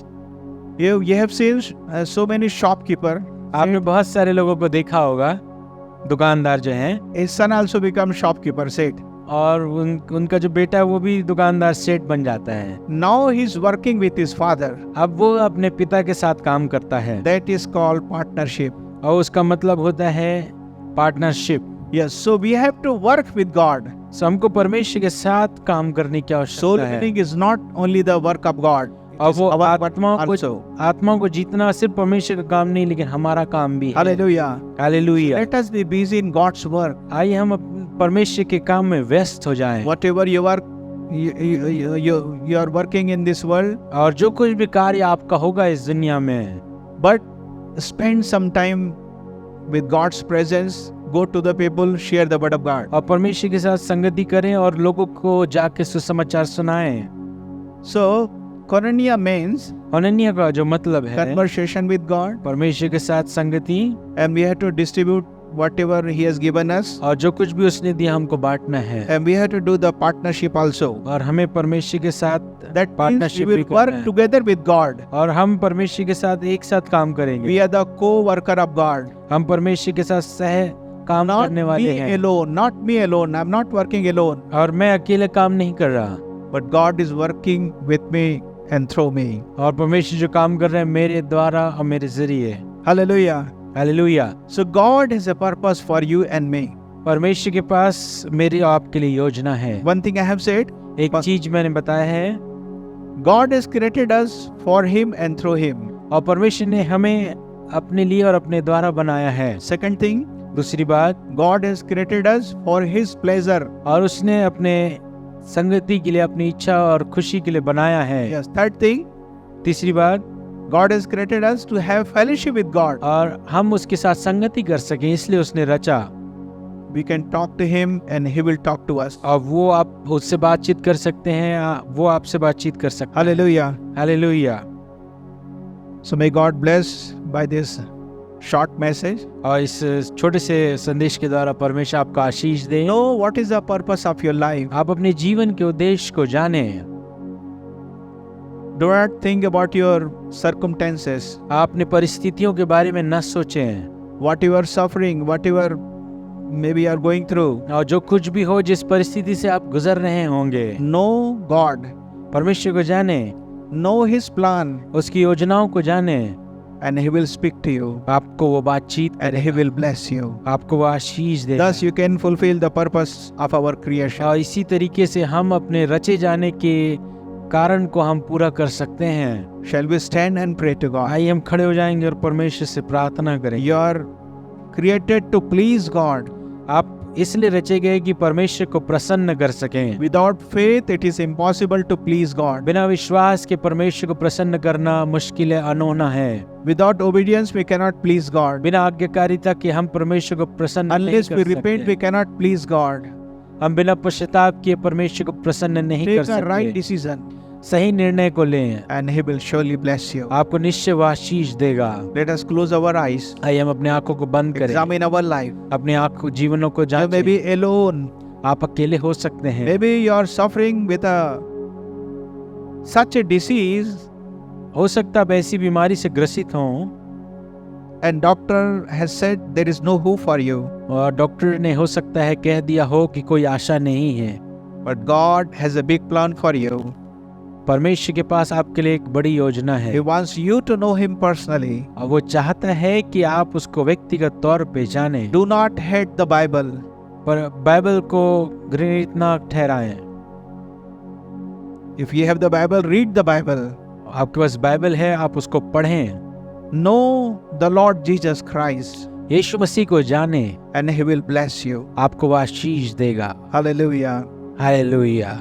Speaker 1: You have seen so many shopkeeper.
Speaker 2: आपने बहुत सारे लोगों को देखा होगा, दुकानदार जो हैं,
Speaker 1: His son also become shopkeeper, said.
Speaker 2: और उनका जो बेटा है वो भी दुकानदार सेठ बन जाता है।
Speaker 1: Now he is working with his father.
Speaker 2: अब वो अपने पिता के साथ काम करता है,
Speaker 1: That is called partnership.
Speaker 2: और उसका मतलब होता है partnership.
Speaker 1: Yes. So we have to work with God.
Speaker 2: सो हमको परमेश्वर के साथ काम करने की
Speaker 1: Soul
Speaker 2: आवश्यकता है।
Speaker 1: winning is not only the work of God. It
Speaker 2: और
Speaker 1: is
Speaker 2: वो
Speaker 1: our work
Speaker 2: आत्माओं को जीतना सिर्फ परमेश्वर का काम नहीं, लेकिन हमारा काम भी है।
Speaker 1: Hallelujah.
Speaker 2: Hallelujah.
Speaker 1: Let us be busy in God's work.
Speaker 2: आइए हम परमेश्वर के काम में व्यस्त हो जाएं,
Speaker 1: Whatever you are, you are working in this world,
Speaker 2: और जो कुछ भी कार्य आपका होगा इस दुनिया में,
Speaker 1: but spend some time with God's presence. Go to the people, share the word of God.
Speaker 2: और परमेश्वर के साथ संगति करें और लोगों को जाके सुसमाचार सुनाएं।
Speaker 1: So koinonia means
Speaker 2: अनन्या का जो मतलब है
Speaker 1: conversation with God,
Speaker 2: परमेश्वर के साथ संगति,
Speaker 1: and we have to distribute whatever He has given us,
Speaker 2: और जो कुछ भी उसने दिया हमको बांटना है,
Speaker 1: and we have to do the partnership also.
Speaker 2: और हमें परमेश्वर के साथ
Speaker 1: That means we
Speaker 2: पार्टनरशिप भी
Speaker 1: will
Speaker 2: करना
Speaker 1: work
Speaker 2: है,
Speaker 1: together with God.
Speaker 2: और हम परमेश्वर के साथ एक साथ काम करेंगे।
Speaker 1: We are the co-worker of God.
Speaker 2: हम परमेश्वर के साथ सह काम
Speaker 1: Not
Speaker 2: करने वाले
Speaker 1: me
Speaker 2: हैं,
Speaker 1: alone, not me alone. I'm not working alone,
Speaker 2: और मैं अकेले काम नहीं कर रहा,
Speaker 1: but God is working with me and through me.
Speaker 2: और परमेश्वर जो काम कर रहे हैं मेरे द्वारा और मेरे जरिए।
Speaker 1: Hallelujah.
Speaker 2: Hallelujah.
Speaker 1: So God has a purpose for you and me.
Speaker 2: परमेश्वर के पास मेरी और आपके लिए योजना है।
Speaker 1: One thing I have said,
Speaker 2: एक चीज मैंने बताया है,
Speaker 1: God has created us for Him and through Him.
Speaker 2: और परमेश्वर ने हमें अपने लिए और अपने द्वारा बनाया है।
Speaker 1: Second thing,
Speaker 2: दूसरी बात,
Speaker 1: God has created us for His pleasure.
Speaker 2: और उसने अपने संगति के लिए, अपनी इच्छा और खुशी के लिए बनाया है।
Speaker 1: Yes. Third thing,
Speaker 2: तीसरी बात,
Speaker 1: God has created us to have fellowship with God.
Speaker 2: और हम उसके साथ संगति कर सकें, इसलिए उसने रचा।
Speaker 1: We can talk to Him and He will talk to us.
Speaker 2: और वो आप उससे बातचीत कर सकते हैं, वो आपसे बातचीत कर सकते हैं।
Speaker 1: Hallelujah.
Speaker 2: Hallelujah.
Speaker 1: So may God bless by this short message.
Speaker 2: और इस छोटे से संदेश के द्वारा परमेश्वर आपको आशीष दे।
Speaker 1: Know what is the purpose of your life.
Speaker 2: आप अपने जीवन के उद्देश्य को जानें।
Speaker 1: Do not think about your circumstances.
Speaker 2: आप अपनी परिस्थितियों के बारे में न सोचें।
Speaker 1: What you are suffering, whatever maybe you are going through.
Speaker 2: और जो कुछ भी हो, जिस परिस्थिति से आप गुजर रहे होंगे,
Speaker 1: Know God.
Speaker 2: परमेश्वर को जाने,
Speaker 1: Know His plan.
Speaker 2: उसकी योजनाओं को जाने,
Speaker 1: And He will speak to you.
Speaker 2: आपको वो बातचीत
Speaker 1: And He will bless you.
Speaker 2: आपको वो आशीष दे।
Speaker 1: Thus you can fulfill the purpose of our creation.
Speaker 2: और इसी तरीके से हम अपने रचे जाने के कारण को हम पूरा कर सकते हैं।
Speaker 1: Shall we stand and pray to God?
Speaker 2: आइए हम खड़े हो जाएंगे और परमेश्वर से प्रार्थना करेंगे।
Speaker 1: You are created to please God.
Speaker 2: आप इसलिए रचे गए कि परमेश्वर को प्रसन्न कर सकें।
Speaker 1: Without faith, it is impossible to please God.
Speaker 2: बिना विश्वास के परमेश्वर को प्रसन्न करना मुश्किल है, अनहोना है।
Speaker 1: Without obedience, we cannot please God.
Speaker 2: बिना आज्ञाकारिता के हम परमेश्वर को प्रसन्न नहीं
Speaker 1: Unless
Speaker 2: कर
Speaker 1: we
Speaker 2: सकते।
Speaker 1: repent, we cannot please God.
Speaker 2: हम बिना पश्चाताप किए परमेश्वर को प्रसन्न नहीं कर
Speaker 1: Take a right
Speaker 2: सकते।
Speaker 1: decision,
Speaker 2: सही निर्णय को लें,
Speaker 1: and He will surely bless you.
Speaker 2: आपको निश्चय वो आशीष देगा।
Speaker 1: Let us close our eyes.
Speaker 2: आइए हम अपने आंखों को बंद करें,
Speaker 1: Examine our life.
Speaker 2: अपने आंखों जीवनों को
Speaker 1: You may
Speaker 2: जांचें।
Speaker 1: be alone.
Speaker 2: आप अकेले हो सकते हैं।
Speaker 1: Maybe you are suffering with such a disease,
Speaker 2: हो सकता है आप ऐसी बीमारी से ग्रसित हों
Speaker 1: and doctor has said there is no hope for you.
Speaker 2: और डॉक्टर ने हो सकता है कह दिया हो कि कोई आशा नहीं है।
Speaker 1: But God has a big plan for you.
Speaker 2: परमेश्वर के पास आपके लिए एक बड़ी योजना है
Speaker 1: He wants you to know Him personally.
Speaker 2: और वो चाहता है कि आप उसको व्यक्तिगत तौर पे जानें।
Speaker 1: Do not hate the Bible.
Speaker 2: पर बाइबल को घृणित ना ठहराएं।
Speaker 1: If you have the Bible, read the Bible.
Speaker 2: आपके पास बाइबल है, आप उसको पढ़ें।
Speaker 1: Know the Lord Jesus Christ,
Speaker 2: यीशु मसीह को जानें,
Speaker 1: and He will bless you.
Speaker 2: आपको वो आशीष देगा।
Speaker 1: Hallelujah.
Speaker 2: Hallelujah.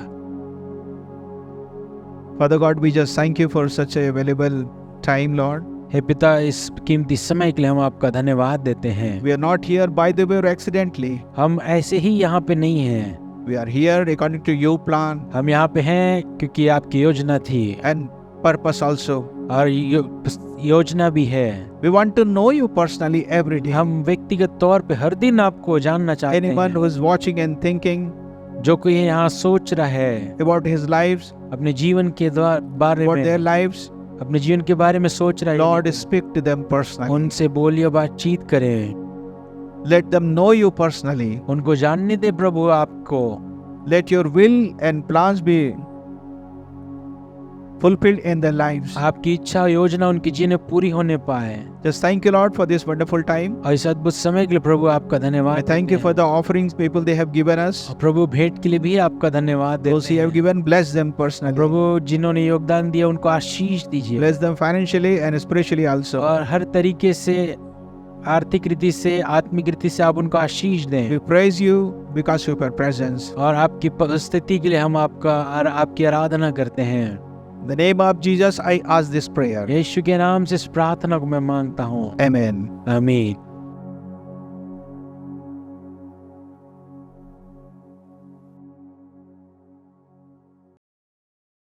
Speaker 1: Father God, we just thank you for such a valuable time, Lord.
Speaker 2: हे पिता, इस कीमती समय के लिए हम आपका धन्यवाद देते हैं।
Speaker 1: We are not here by the way or accidentally.
Speaker 2: हम ऐसे ही यहाँ पे नहीं हैं,
Speaker 1: We are here according to your plan
Speaker 2: हम यहाँ पे हैं क्योंकि आपकी योजना थी
Speaker 1: and purpose also.
Speaker 2: और योजना भी है।
Speaker 1: We want to know you personally every day.
Speaker 2: हम व्यक्तिगत तौर पे हर दिन आपको जानना चाहते
Speaker 1: Anyone
Speaker 2: हैं।
Speaker 1: who is watching and thinking
Speaker 2: जो कोई यहाँ सोच रहा है
Speaker 1: about his lives,
Speaker 2: अपने जीवन के बारे
Speaker 1: about their
Speaker 2: में,
Speaker 1: lives,
Speaker 2: अपने जीवन के बारे में सोच रहा है,
Speaker 1: Lord, speak to them personally.
Speaker 2: उनसे बोलिए, बातचीत करें,
Speaker 1: Let them know you personally.
Speaker 2: उनको जानने दे प्रभु आपको।
Speaker 1: Let your will and plans be fulfilled in their lives.
Speaker 2: आपकी इच्छा योजना उनके जीवन में पूरी होने पाए।
Speaker 1: Just thank you, Lord, for this wonderful time.
Speaker 2: और इस अद्भुत समय के लिए प्रभु आपका
Speaker 1: I
Speaker 2: धन्यवाद।
Speaker 1: thank you for the offerings people they have given us.
Speaker 2: और प्रभु भेंट के लिए भी आपका धन्यवाद
Speaker 1: Those
Speaker 2: देते
Speaker 1: who have
Speaker 2: हैं।
Speaker 1: given, bless them personally.
Speaker 2: प्रभु जिन्होंने योगदान दिया उनको आशीष दीजिए
Speaker 1: Bless them financially and spiritually also.
Speaker 2: और हर तरीके से, आर्थिक रीति से, आत्मिक रीति से आप उनको आशीष दें।
Speaker 1: We praise you because of your presence.
Speaker 2: और आपकी उपस्थिति के लिए हम आपकी आराधना करते हैं।
Speaker 1: In the name of Jesus, I ask this prayer.
Speaker 2: यीशु के नाम से इस प्रार्थना को मैं मांगता हूँ।
Speaker 1: Amen.
Speaker 2: आमीन।